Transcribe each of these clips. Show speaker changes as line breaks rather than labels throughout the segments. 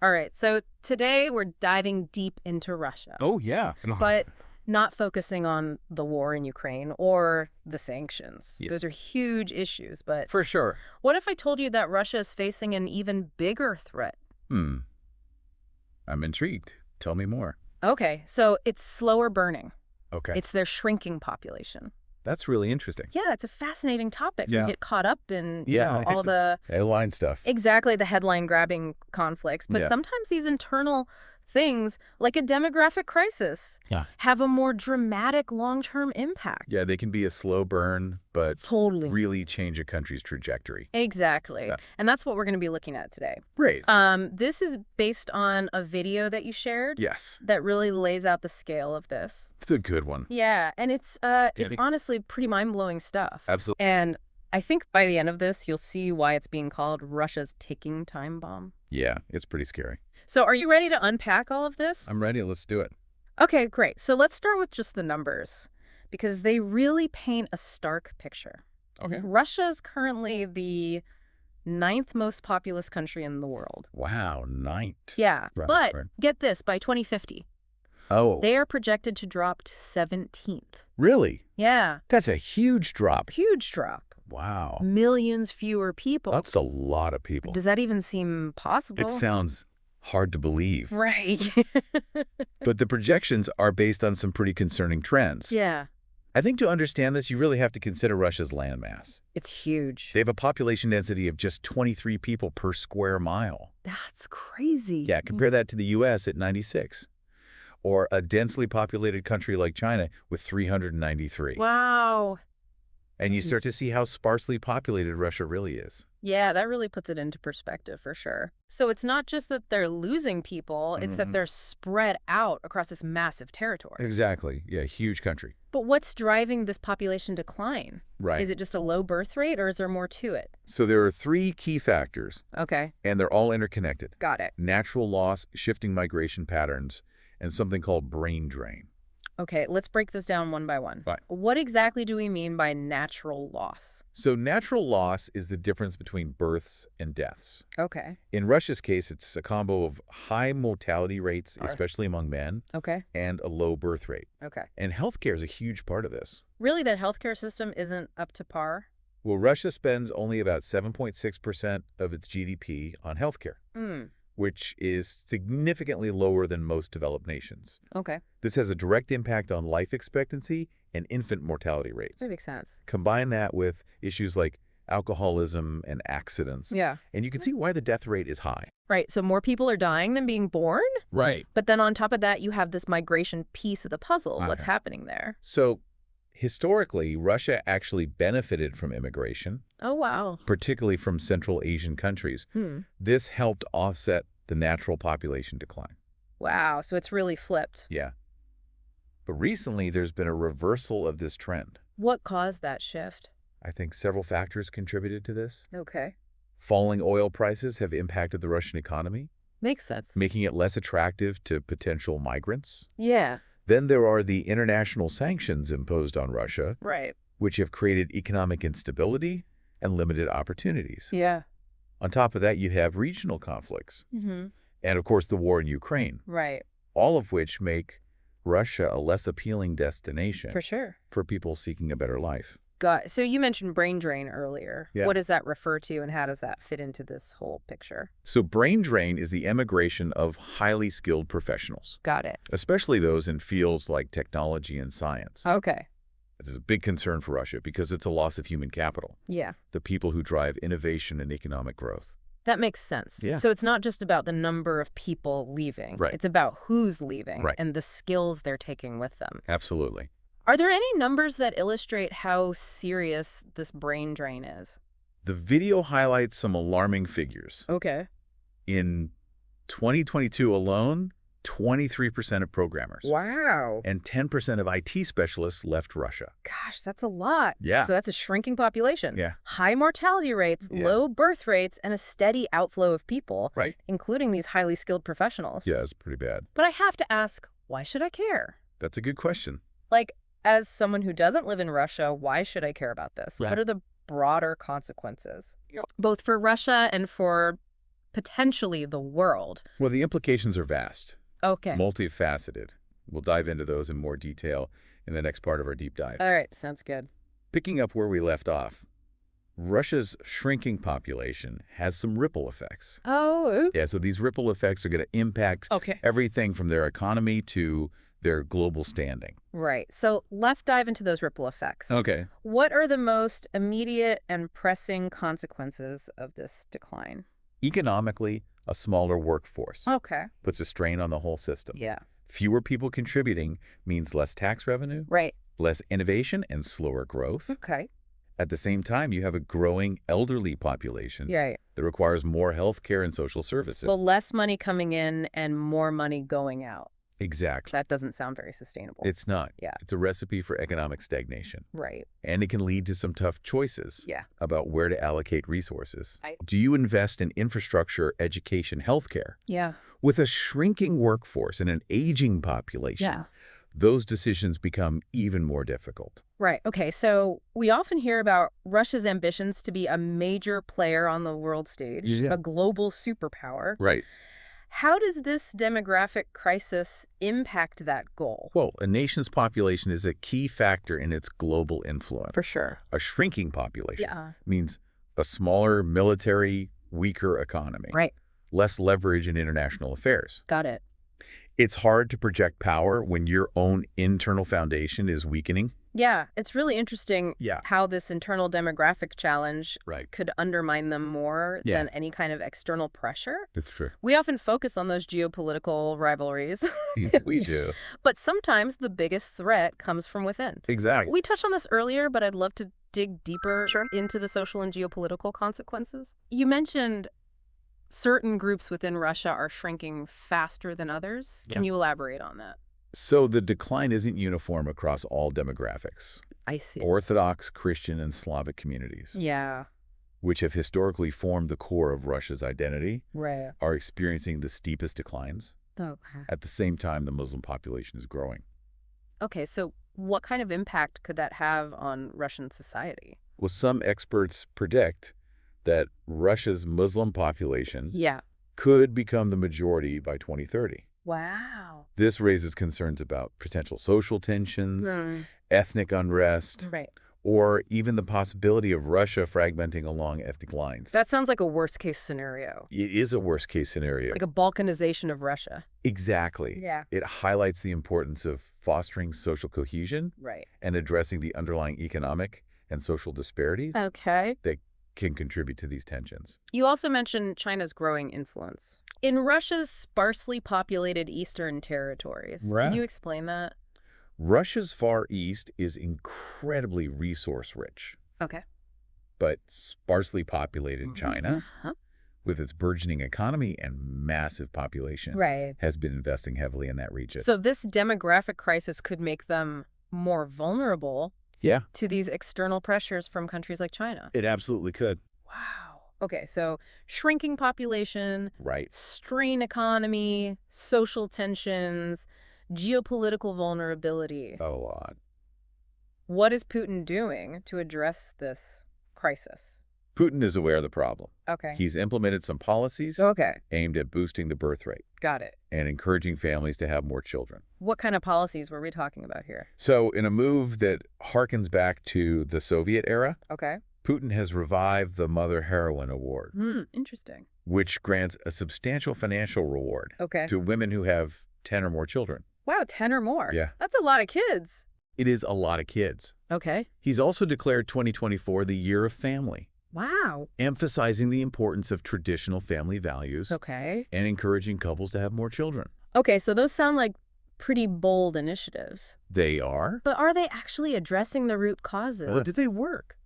All right, so today we're diving deep into Russia,
Oh, yeah.
but not focusing on the war in Ukraine or the sanctions.
Yeah.
Those are huge issues, but
For sure.
what if I told you that Russia is facing an even bigger threat?
Hmm. I'm intrigued. Tell me more.
Okay, so it's slower burning.
Okay.
It's their shrinking population.
That's really interesting.
Yeah, it's a fascinating topic. We
Yeah.
get caught up in,
Yeah,
all
it's
the
airline stuff.
exactly the headline-grabbing conflicts. But
Yeah.
sometimes these internal things, like a demographic crisis,
Yeah.
have a more dramatic long-term impact.
Yeah, they can be a slow burn, but
Totally.
really change a country's trajectory.
Exactly.
Yeah.
And that's what we're going to be looking at today.
Great.
This is based on a video that you shared
Yes.
that really lays out the scale of this.
It's a good one.
Yeah, and it's honestly pretty mind-blowing stuff.
Absolutely.
And I think by the end of this, you'll see why it's being called Russia's ticking time bomb.
Yeah, it's pretty scary.
So are you ready to unpack all of this?
I'm ready. Let's do it.
Okay, great. So let's start with just the numbers, because they really paint a stark picture.
Okay.
Russia is currently the 9th most populous country in the world.
Wow, ninth.
Yeah,
Right,
but
right.
get this, by 2050,
Oh,
they are projected to drop to 17th.
really?
Yeah,
That's a huge drop.
huge drop.
Wow.
Millions fewer people.
That's a lot of people.
Does that even seem possible?
It sounds hard to believe.
Right.
But the projections are based on some pretty concerning trends.
Yeah,
I think to understand this, you really have to consider Russia's landmass.
it's huge.
They have a population density of just 23 people per square mile.
That's crazy.
Yeah, compare that to the U.S. at 96. Or a densely populated country like China with 393.
Wow.
And you start to see how sparsely populated Russia really is.
Yeah, that really puts it into perspective for sure. So it's not just that they're losing people, it's that
Mhm.
they're spread out across this massive territory.
Exactly. Yeah, huge country.
But what's driving this population decline?
Right.
Is it just a low birth rate, or is there more to it?
So there are three key factors,
Okay,
and they're all interconnected.
got it.
Natural loss, shifting migration patterns, and something called brain drain.
Okay, let's break this down one by one.
Right.
What exactly do we mean by natural loss?
So natural loss is the difference between births and deaths.
Okay,
In Russia's case, it's a combo of high mortality rates, especially among men,
okay,
and a low birth rate.
okay.
And healthcare is a huge part of this.
Really, that healthcare system isn't up to par?
Well, Russia spends only about 7.6% of its GDP on healthcare,
Hmm,
which is significantly lower than most developed nations.
okay.
This has a direct impact on life expectancy and infant mortality rates.
That makes sense.
Combine that with issues like alcoholism and accidents,
Yeah.
and you can see why the death rate is high.
Right, so more people are dying than being born?
Right.
But then on top of that, you have this migration piece of the puzzle. What's
Okay.
happening there?
So historically, Russia actually benefited from immigration,
Oh, wow.
particularly from Central Asian countries. This helped offset the natural population decline.
Wow, so it's really flipped.
Yeah. But recently, there's been a reversal of this trend.
What caused that shift?
I think several factors contributed to this.
Okay.
Falling oil prices have impacted the Russian economy,
Makes sense.
making it less attractive to potential migrants.
Yeah,
Then there are the international sanctions imposed on Russia,
right.
which have created economic instability and limited opportunities.
Yeah.
On top of that, you have regional conflicts,
Mm-hmm.
and of course the war in Ukraine,
Right.
all of which make Russia a less appealing destination
For sure.
for people seeking a better life.
So you mentioned brain drain earlier.
Yeah.
What does that refer to, and how does that fit into this whole picture?
So brain drain is the emigration of highly skilled professionals,
Got it.
especially those in fields like technology and science.
Okay.
This is a big concern for Russia because it's a loss of human capital,
Yeah.
the people who drive innovation and economic growth.
That makes sense.
Yeah.
So it's not just about the number of people leaving.
Right.
It's about who's leaving
Right.
and the skills they're taking with them.
Absolutely.
Are there any numbers that illustrate how serious this brain drain is?
The video highlights some alarming figures.
Okay.
In 2022 alone, 23% of programmers
Wow.
and 10% of IT specialists left Russia.
Gosh, that's a lot.
Yeah.
So that's a shrinking population.
Yeah.
High mortality rates,
Yeah.
low birth rates, and a steady outflow of people,
Right.
including these highly skilled professionals.
Yeah, it's pretty bad.
But I have to ask, why should I care?
That's a good question.
Like, as someone who doesn't live in Russia, why should I care about this?
Right.
What are the broader consequences? Both for Russia and for potentially the world.
Well, the implications are vast,
Okay.
multifaceted. We'll dive into those in more detail in the next part of our deep dive.
All right, sounds good.
Picking up where we left off, Russia's shrinking population has some ripple effects.
Oh,
Yeah, so these ripple effects are going to impact
okay.
everything from their economy to their global standing.
Right. So let's dive into those ripple effects.
Okay.
What are the most immediate and pressing consequences of this decline?
Economically, a smaller workforce
Okay.
puts a strain on the whole system.
Yeah.
Fewer people contributing means less tax revenue,
Right.
less innovation, and slower growth.
Okay.
At the same time, you have a growing elderly population
Right.
that requires more health care and social services.
Well, less money coming in and more money going out.
Exactly.
That doesn't sound very sustainable.
It's not.
Yeah.
It's a recipe for economic stagnation.
Right.
And it can lead to some tough choices
Yeah.
about where to allocate resources.
I-
Do you invest in infrastructure, education, healthcare?
Yeah.
With a shrinking workforce and an aging population,
Yeah.
those decisions become even more difficult.
Right. Okay. So we often hear about Russia's ambitions to be a major player on the world stage,
Yeah.
a global superpower.
Right.
How does this demographic crisis impact that goal?
Well, a nation's population is a key factor in its global influence.
For sure.
A shrinking population
Yeah.
means a smaller military, weaker economy,
Right.
less leverage in international affairs.
Got it.
It's hard to project power when your own internal foundation is weakening.
Yeah. It's really interesting
Yeah.
how this internal demographic challenge
Right.
could undermine them more
Yeah.
than any kind of external pressure.
That's true.
We often focus on those geopolitical rivalries,
We do.
but sometimes the biggest threat comes from within.
Exactly.
We touched on this earlier, but I'd love to dig deeper into the social and geopolitical consequences. You mentioned certain groups within Russia are shrinking faster than others. Can you elaborate on that?
So the decline isn't uniform across all demographics.
I see.
Orthodox, Christian, and Slavic communities,
Yeah,
which have historically formed the core of Russia's identity,
right.
are experiencing the steepest declines.
Okay.
At the same time, the Muslim population is growing.
Okay, so what kind of impact could that have on Russian society?
Well, some experts predict that Russia's Muslim population
Yeah.
could become the majority by 2030.
Wow.
This raises concerns about potential social tensions,
Mm,
ethnic unrest,
right.
or even the possibility of Russia fragmenting along ethnic lines.
That sounds like a worst-case scenario,
It is a worst-case scenario.
like a balkanization of Russia.
Exactly.
Yeah.
It highlights the importance of fostering social cohesion
Right.
and addressing the underlying economic and social disparities
Okay.
that can contribute to these tensions.
You also mentioned China's growing influence. In Russia's sparsely populated eastern territories,
Right.
can you explain that?
Russia's Far East is incredibly resource-rich,
Okay.
but sparsely populated China,
Huh?
with its burgeoning economy and massive population,
Right.
has been investing heavily in that region.
So this demographic crisis could make them more vulnerable
Yeah,
to these external pressures from countries like China.
it absolutely could.
Wow. Okay, so shrinking population,
Right.
strained economy, social tensions, geopolitical vulnerability.
A lot.
What is Putin doing to address this crisis?
Putin is aware of the problem.
Okay.
He's implemented some policies
Okay,
aimed at boosting the birth rate
got it.
and encouraging families to have more children.
What kind of policies were we talking about here?
So in a move that harkens back to the Soviet era,
Okay.
Putin has revived the Mother Heroine Award,
Interesting.
which grants a substantial financial reward
Okay.
to women who have 10 or more children.
Wow, 10 or more.
Yeah.
That's a lot of kids.
It is a lot of kids.
Okay.
He's also declared 2024 the Year of Family,
Wow.
emphasizing the importance of traditional family values
Okay.
and encouraging couples to have more children.
Okay, so those sound like pretty bold initiatives.
They are?
But are they actually addressing the root causes?
Well, do they work?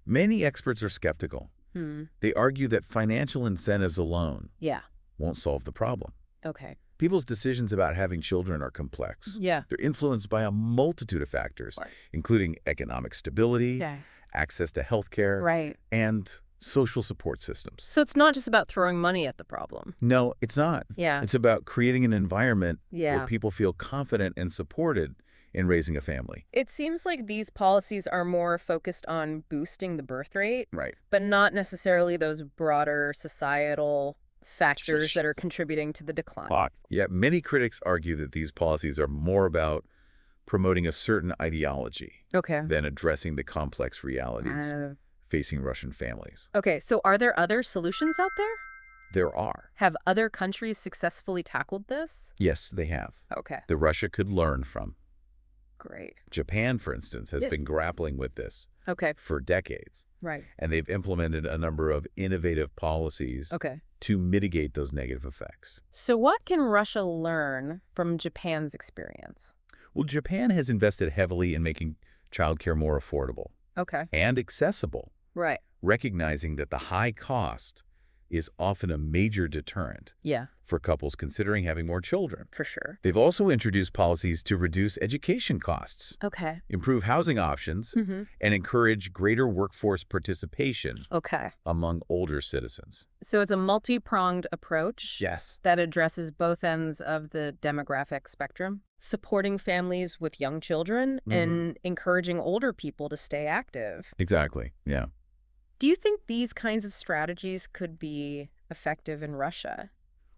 Many experts are skeptical.
Hmm.
They argue that financial incentives alone
Yeah.
won't solve the problem.
Okay.
People's decisions about having children are complex.
Yeah.
They're influenced by a multitude of factors,
Right.
including economic stability,
Yeah.
access to health care,
Right.
and social support systems.
So it's not just about throwing money at the problem.
No, it's not.
Yeah.
It's about creating an environment
Yeah.
where people feel confident and supported in raising a family.
It seems like these policies are more focused on boosting the birth rate,
Right.
but not necessarily those broader societal factors that are contributing to the decline.
Yet many critics argue that these policies are more about promoting a certain ideology than addressing the complex realities facing Russian families.
Okay, so are there other solutions out there?
There are.
Have other countries successfully tackled this?
Yes, they have.
Okay,
That Russia could learn from.
great.
Japan, for instance, has
Yeah.
been grappling with this
Okay,
for decades,
right.
and they've implemented a number of innovative policies
Okay.
to mitigate those negative effects.
So what can Russia learn from Japan's experience?
Well, Japan has invested heavily in making childcare more affordable
Okay,
and accessible,
right.
recognizing that the high cost is often a major deterrent
Yeah,
for couples considering having more children.
for sure.
They've also introduced policies to reduce education costs,
Okay.
improve housing options,
Mm-hmm.
and encourage greater workforce participation
Okay.
among older citizens.
So it's a multi-pronged approach
Yes.
that addresses both ends of the demographic spectrum, supporting families with young children and encouraging older people to stay active.
Exactly. Yeah.
Do you think these kinds of strategies could be effective in Russia?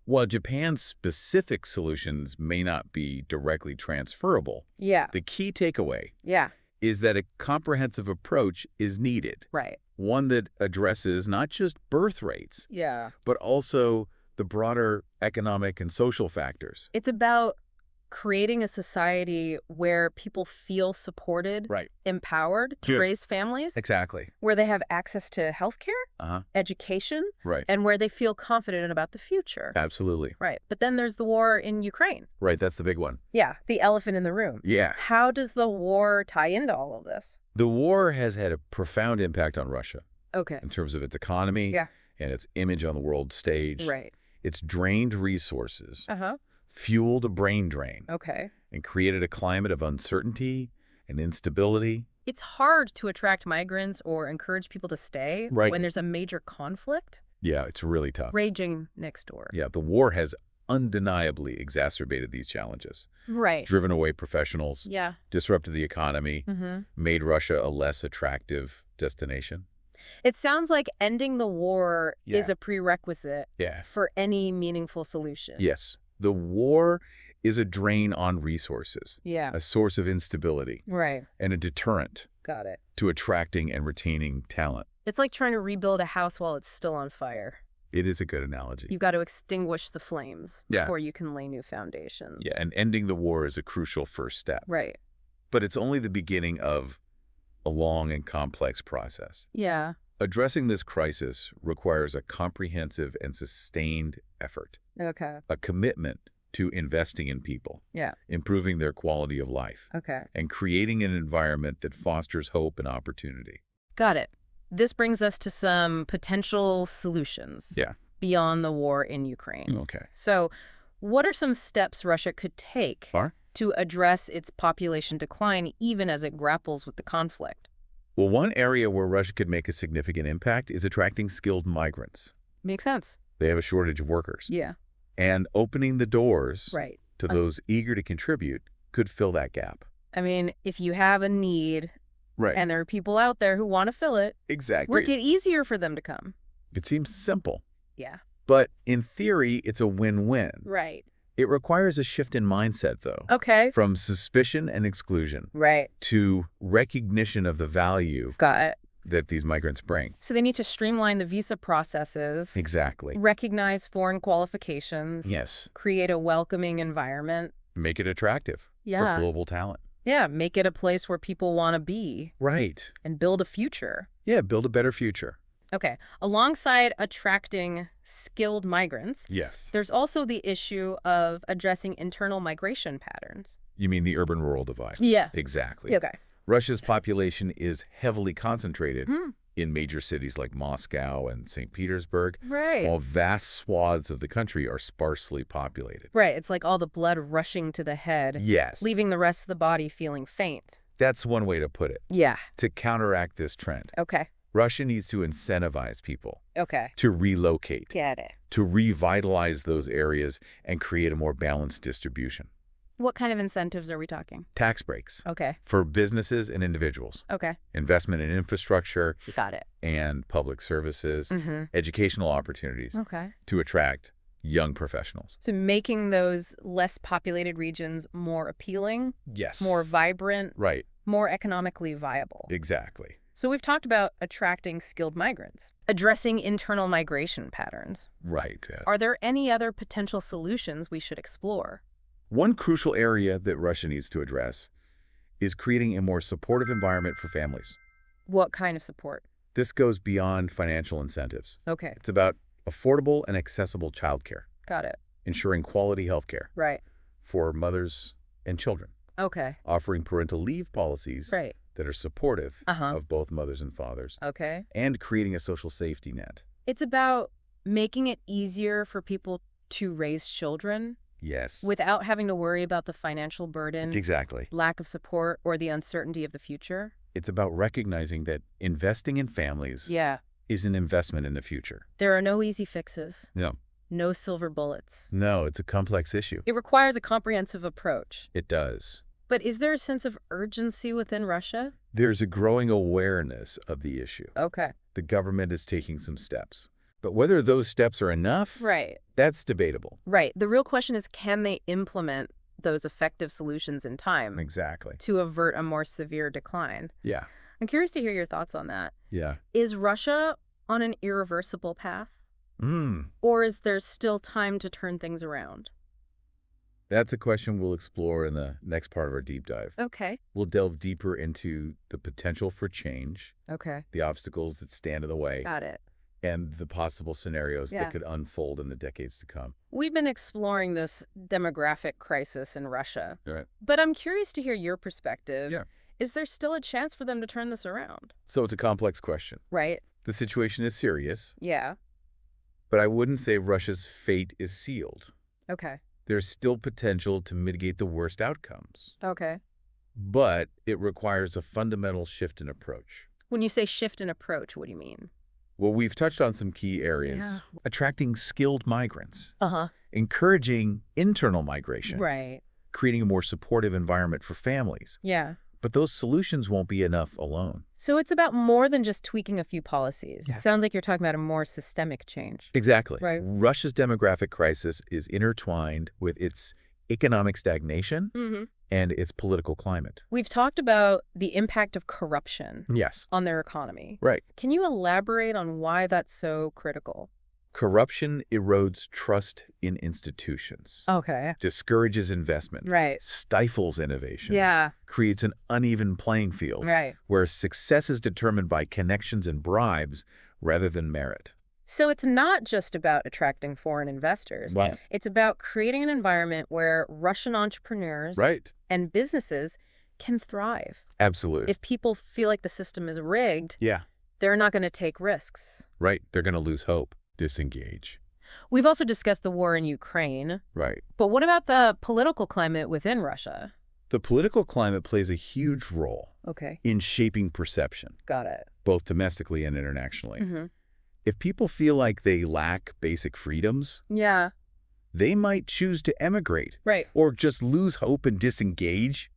While Japan's specific solutions may not be directly transferable,
Yeah.
the key takeaway
Yeah.
is that a comprehensive approach is needed,
Right.
one that addresses not just birth rates,
Yeah.
but also the broader economic and social factors.
It's about creating a society where people feel supported,
Right.
empowered to
Good.
raise families,
Exactly.
where they have access to healthcare,
Uh-huh.
education,
Right.
and where they feel confident about the future.
Absolutely.
Right. But then there's the war in Ukraine.
Right. That's the big one.
Yeah, the elephant in the room.
Yeah.
How does the war tie into all of this?
The war has had a profound impact on Russia
Okay.
in terms of its economy
Yeah.
and its image on the world stage.
Right.
It's drained resources,
Uh-huh.
fueled a brain drain,
Okay.
and created a climate of uncertainty and instability.
It's hard to attract migrants or encourage people to stay
Right.
when there's a major conflict
Yeah, it's really tough.
raging next door.
Yeah, the war has undeniably exacerbated these challenges,
Right.
driven away professionals,
Yeah.
disrupted the economy,
Mm-hmm.
made Russia a less attractive destination.
It sounds like ending the war
Yeah.
is a prerequisite
Yeah.
for any meaningful solution.
Yes, the war is a drain on resources,
Yeah.
a source of instability,
Right.
and a deterrent
Got it.
to attracting and retaining talent.
It's like trying to rebuild a house while it's still on fire.
It is a good analogy.
You've got to extinguish the flames
Yeah.
before you can lay new foundations.
Yeah, and ending the war is a crucial first step.
Right.
But it's only the beginning of a long and complex process.
Yeah.
Addressing this crisis requires a comprehensive and sustained effort,
Okay.
a commitment to investing in people,
Yeah.
improving their quality of life,
Okay.
and creating an environment that fosters hope and opportunity.
Got it. This brings us to some potential solutions
Yeah.
beyond the war in Ukraine.
Okay.
So, what are some steps Russia could take
Far?
to address its population decline even as it grapples with the conflict?
Well, one area where Russia could make a significant impact is attracting skilled migrants.
Makes sense.
They have a shortage of workers.
Yeah.
And opening the doors
Right.
to those eager to contribute could fill that gap.
I mean, if you have a need
Right.
and there are people out there who want to fill it,
Exactly.
work it easier for them to come.
It seems simple,
Yeah.
but in theory, it's a win-win.
Right.
It requires a shift in mindset, though,
Okay.
from suspicion and exclusion
Right.
to recognition of the value
Got it.
that these migrants bring.
So they need to streamline the visa processes,
Exactly.
recognize foreign qualifications,
Yes.
create a welcoming environment.
Make it attractive
Yeah.
for global talent.
Yeah, make it a place where people want to be
Right.
and build a future.
Yeah, build a better future.
Okay. Alongside attracting skilled migrants,
Yes.
there's also the issue of addressing internal migration patterns.
You mean the urban-rural divide?
Yeah.
Exactly.
Okay.
Russia's population is heavily concentrated
Hmm.
in major cities like Moscow and St. Petersburg,
Right.
while vast swaths of the country are sparsely populated.
Right. It's like all the blood rushing to the head,
Yes.
leaving the rest of the body feeling faint.
That's one way to put it.
Yeah.
To counteract this trend,
Okay.
Russia needs to incentivize people
Okay.
to relocate,
Get it.
to revitalize those areas and create a more balanced distribution.
What kind of incentives are we talking?
Tax breaks.
Okay.
For businesses and individuals.
Okay.
Investment in infrastructure.
Got it.
And public services. Educational opportunities.
Okay.
To attract young professionals.
So making those less populated regions more appealing?
Yes.
More vibrant?
Right.
More economically viable?
Exactly.
So we've talked about attracting skilled migrants, addressing internal migration patterns.
Right.
Are there any other potential solutions we should explore?
One crucial area that Russia needs to address is creating a more supportive environment for families.
What kind of support?
This goes beyond financial incentives.
Okay.
It's about affordable and accessible childcare.
Got it.
Ensuring quality health care.
Right.
For mothers and children.
Okay.
Offering parental leave policies.
Right.
That are supportive of both mothers and fathers.
Okay.
And creating a social safety net.
It's about making it easier for people to raise children.
Yes.
Without having to worry about the financial burden.
Exactly.
Lack of support or the uncertainty of the future.
It's about recognizing that investing in families is an investment in the future.
There are no easy fixes.
No.
No silver bullets.
No, it's a complex issue.
It requires a comprehensive approach.
It does.
But is there a sense of urgency within Russia?
There's a growing awareness of the issue.
Okay.
The government is taking some steps. But whether those steps are enough, that's debatable.
Right. The real question is, can they implement those effective solutions in time?
Exactly.
To avert a more severe decline?
Yeah.
I'm curious to hear your thoughts on that.
Yeah.
Is Russia on an irreversible path? Or is there still time to turn things around?
That's a question we'll explore in the next part of our deep dive.
Okay.
We'll delve deeper into the potential for change.
Okay.
The obstacles that stand in the way.
Got it.
And the possible scenarios that could unfold in the decades to come.
We've been exploring this demographic crisis in Russia.
Right.
But I'm curious to hear your perspective.
Yeah.
Is there still a chance for them to turn this around?
So it's a complex question.
Right.
The situation is serious.
Yeah.
But I wouldn't say Russia's fate is sealed.
Okay.
There's still potential to mitigate the worst outcomes.
Okay.
But it requires a fundamental shift in approach.
When you say shift in approach, what do you mean?
Well, we've touched on some key areas.
Yeah.
Attracting skilled migrants.
Uh-huh.
Encouraging internal migration.
Right.
Creating a more supportive environment for families.
Yeah.
But those solutions won't be enough alone.
So it's about more than just tweaking a few policies.
Yeah.
Sounds like you're talking about a more systemic change.
Exactly.
Right.
Russia's demographic crisis is intertwined with its economic stagnation and its political climate.
We've talked about the impact of corruption on their economy.
Right.
Can you elaborate on why that's so critical?
Corruption erodes trust in institutions.
Okay.
Discourages investment.
Right.
Stifles innovation.
Yeah.
Creates an uneven playing field.
Right.
Where success is determined by connections and bribes rather than merit.
So it's not just about attracting foreign investors.
Right.
It's about creating an environment where Russian entrepreneurs and businesses can thrive.
Absolutely.
If people feel like the system is rigged, they're not going to take risks.
Right. They're going to lose hope. Disengage.
We've also discussed the war in Ukraine.
Right.
But what about the political climate within Russia?
The political climate plays a huge role in shaping perception.
Got it.
Both domestically and internationally. If people feel like they lack basic freedoms, they might choose to emigrate.
Right.
Or just lose hope and disengage.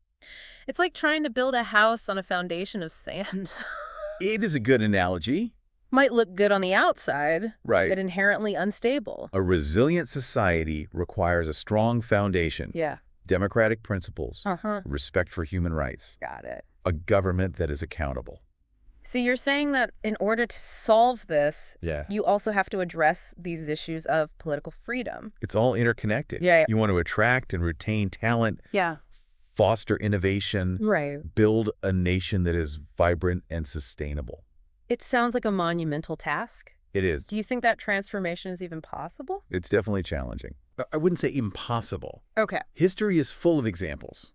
It's like trying to build a house on a foundation of sand.
It is a good analogy.
Might look good on the outside,
right,
but inherently unstable.
A resilient society requires a strong foundation.
Yeah.
Democratic principles. Respect for human rights.
Got it.
A government that is accountable.
So you're saying that in order to solve this, you also have to address these issues of political freedom.
It's all interconnected.
Yeah.
You want to attract and retain talent.
Yeah.
Foster innovation.
Right.
Build a nation that is vibrant and sustainable.
It sounds like a monumental task.
It is.
Do you think that transformation is even possible?
It's definitely challenging. I wouldn't say impossible.
Okay.
History is full of examples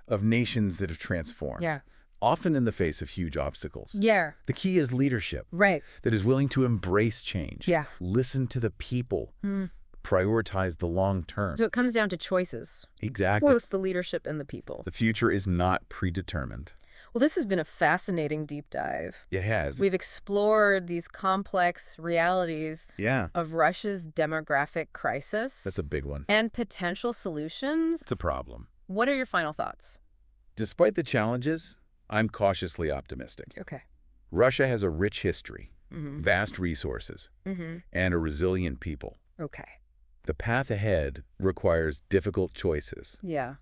of nations that have transformed.
Yeah.
Often in the face of huge obstacles.
Yeah.
The key is leadership.
Right.
That is willing to embrace change.
Yeah.
Listen to the people. Prioritize the long term.
So it comes down to choices.
Exactly.
Both the leadership and the people.
The future is not predetermined.
Well, this has been a fascinating deep dive.
It has.
We've explored these complex realities of Russia's demographic crisis.
That's a big one.
And potential solutions.
It's a problem.
What are your final thoughts?
Despite the challenges, I'm cautiously optimistic.
Okay.
Russia has a rich history, vast resources, and a resilient people.
Okay.
The path ahead requires difficult choices.
Yeah.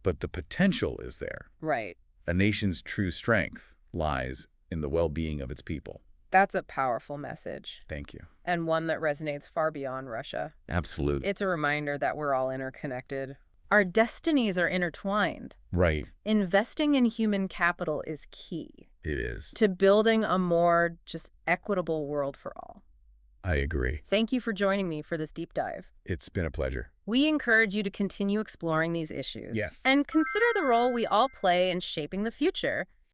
But the potential is there.
Right.
A nation's true strength lies in the well-being of its people.
That's a powerful message.
Thank you.
And one that resonates far beyond Russia.
Absolutely.
It's a reminder that we're all interconnected. Our destinies are intertwined.
Right.
Investing in human capital is key.
It is.
To building a more just equitable world for all.
I agree.
Thank you for joining me for this deep dive.
It's been a pleasure.
We encourage you to continue exploring these issues.
Yes.
And consider the role we all play in shaping the future.